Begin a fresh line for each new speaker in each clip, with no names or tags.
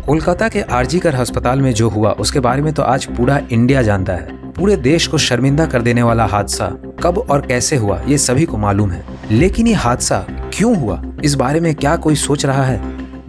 कोलकाता के आरजीकर अस्पताल में जो हुआ उसके बारे में तो आज पूरा इंडिया जानता है। पूरे देश को शर्मिंदा कर देने वाला हादसा कब और कैसे हुआ ये सभी को मालूम है, लेकिन ये हादसा क्यों हुआ इस बारे में क्या कोई सोच रहा है?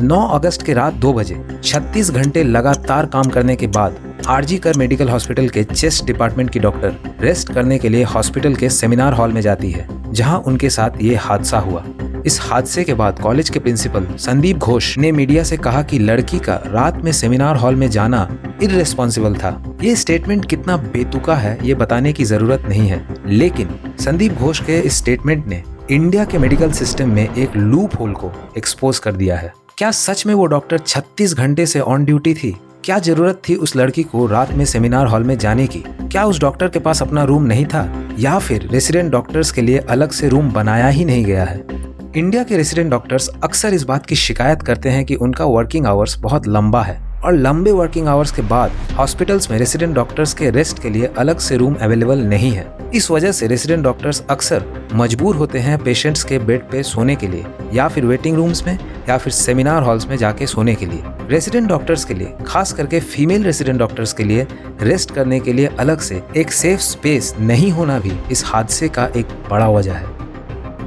9 अगस्त के रात 2 बजे 36 घंटे लगातार काम करने के बाद आरजीकर मेडिकल हॉस्पिटल के चेस्ट डिपार्टमेंट की डॉक्टर रेस्ट करने के लिए हॉस्पिटल के सेमिनार हॉल में जाती है, जहां उनके साथ ये हादसा हुआ। इस हादसे के बाद कॉलेज के प्रिंसिपल संदीप घोष ने मीडिया से कहा कि लड़की का रात में सेमिनार हॉल में जाना इररेस्पॉन्सिबल था। ये स्टेटमेंट कितना बेतुका है ये बताने की जरूरत नहीं है, लेकिन संदीप घोष के इस स्टेटमेंट ने इंडिया के मेडिकल सिस्टम में एक लूप होल को एक्सपोज कर दिया है। क्या सच में वो डॉक्टर 36 घंटे से ऑन ड्यूटी थी? क्या जरूरत थी उस लड़की को रात में सेमिनार हॉल में जाने की? क्या उस डॉक्टर के पास अपना रूम नहीं था, या फिर रेसिडेंट डॉक्टर्स के लिए अलग से रूम बनाया ही नहीं गया है? इंडिया के रेसिडेंट डॉक्टर्स अक्सर इस बात की शिकायत करते हैं कि उनका वर्किंग आवर्स बहुत लंबा है और लंबे वर्किंग आवर्स के बाद हॉस्पिटल्स में रेसिडेंट डॉक्टर्स के रेस्ट के लिए अलग से रूम अवेलेबल नहीं है। इस वजह से रेसिडेंट डॉक्टर्स अक्सर मजबूर होते हैं पेशेंट्स के बेड पे सोने के लिए, या फिर वेटिंग रूम्स में, या फिर सेमिनार हॉल्स में जाके सोने के लिए। रेसिडेंट डॉक्टर्स के लिए, खास करके फीमेल रेसिडेंट डॉक्टर्स के लिए रेस्ट करने के लिए अलग से एक सेफ स्पेस नहीं होना भी इस हादसे का एक बड़ा वजह है।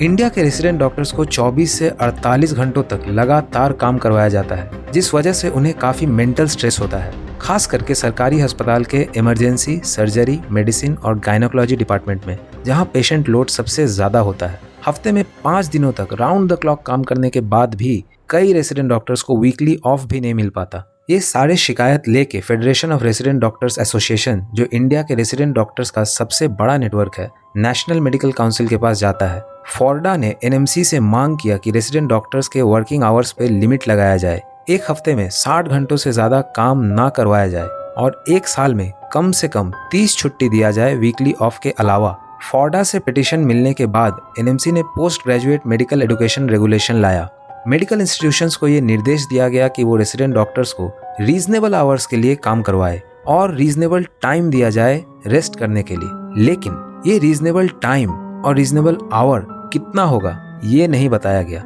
इंडिया के रेसिडेंट डॉक्टर्स को 24 से 48 घंटों तक लगातार काम करवाया जाता है, जिस वजह से उन्हें काफी मेंटल स्ट्रेस होता है, खास करके सरकारी अस्पताल के इमरजेंसी, सर्जरी, मेडिसिन और गायनोकोलॉजी डिपार्टमेंट में, जहां पेशेंट लोड सबसे ज्यादा होता है। हफ्ते में 5 दिनों तक राउंड द क्लॉक काम करने के बाद भी कई रेसिडेंट डॉक्टर्स को वीकली ऑफ भी नहीं मिल पाता। ये सारे शिकायत लेके federation of resident doctors association, जो इंडिया के रेसिडेंट डॉक्टर्स का सबसे बड़ा नेटवर्क है, नेशनल मेडिकल काउंसिल के पास जाता है। फोर्डा ने एनएमसी से मांग किया कि रेसिडेंट डॉक्टर्स के वर्किंग आवर्स पे लिमिट लगाया जाए, एक हफ्ते में 60 घंटों से ज्यादा काम ना करवाया जाए और एक साल में कम से कम 30 छुट्टी दिया जाए वीकली ऑफ के अलावा। फोर्डा से पिटीशन मिलने के बाद एनएमसी ने post graduate medical education regulation लाया। मेडिकल इंस्टीट्यूशंस को ये निर्देश दिया गया कि वो रेसिडेंट डॉक्टर्स को रीजनेबल आवर्स के लिए काम करवाए और रीजनेबल टाइम दिया जाए रेस्ट करने के लिए। लेकिन ये रीजनेबल टाइम और रीजनेबल आवर कितना होगा ये नहीं बताया गया।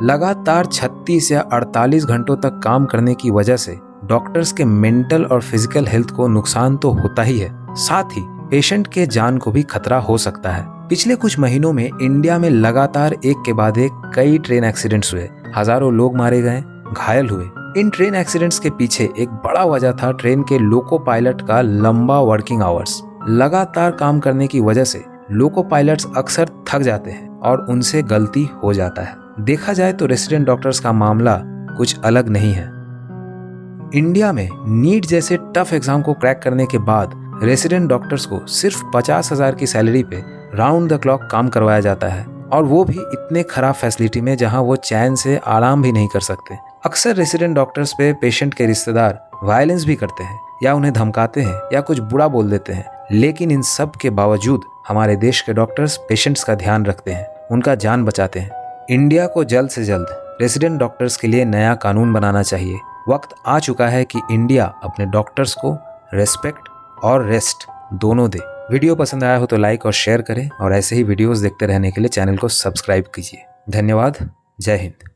लगातार 36 या 48 घंटों तक काम करने की वजह से डॉक्टर्स के मेंटल और फिजिकल हेल्थ को नुकसान तो होता ही है, साथ ही पेशेंट के जान को भी खतरा हो सकता है। पिछले कुछ महीनों में इंडिया में लगातार एक के बाद एक कई ट्रेन एक्सीडेंट्स हुए, हजारों लोग मारे गए, घायल हुए। इन ट्रेन एक्सीडेंट्स के पीछे एक बड़ा वजह था ट्रेन के लोको पायलट का लंबा वर्किंग आवर्स। लगातार काम करने की वजह से लोको पायलट्स अक्सर थक जाते हैं और उनसे गलती हो जाता है। देखा जाए तो रेसिडेंट डॉक्टर्स का मामला कुछ अलग नहीं है। इंडिया में नीट जैसे टफ एग्जाम को क्रैक करने के बाद रेसिडेंट डॉक्टर्स को सिर्फ 50,000 की सैलरी पे राउंड द क्लॉक काम करवाया जाता है, और वो भी इतने खराब फैसिलिटी में जहां वो चैन से आराम भी नहीं कर सकते। अक्सर रेसिडेंट डॉक्टर्स पे पेशेंट के रिश्तेदार वायलेंस भी करते हैं, या उन्हें धमकाते हैं, या कुछ बुरा बोल देते हैं। लेकिन इन सब के बावजूद हमारे देश के डॉक्टर्स पेशेंट्स का ध्यान रखते हैं, उनका जान बचाते हैं। इंडिया को जल्द से जल्द रेसिडेंट डॉक्टर्स के लिए नया कानून बनाना चाहिए। वक्त आ चुका है कि इंडिया अपने डॉक्टर्स को रेस्पेक्ट और रेस्ट दोनों दे। वीडियो पसंद आया हो तो लाइक और शेयर करें, और ऐसे ही वीडियोस देखते रहने के लिए चैनल को सब्सक्राइब कीजिए। धन्यवाद। जय हिंद।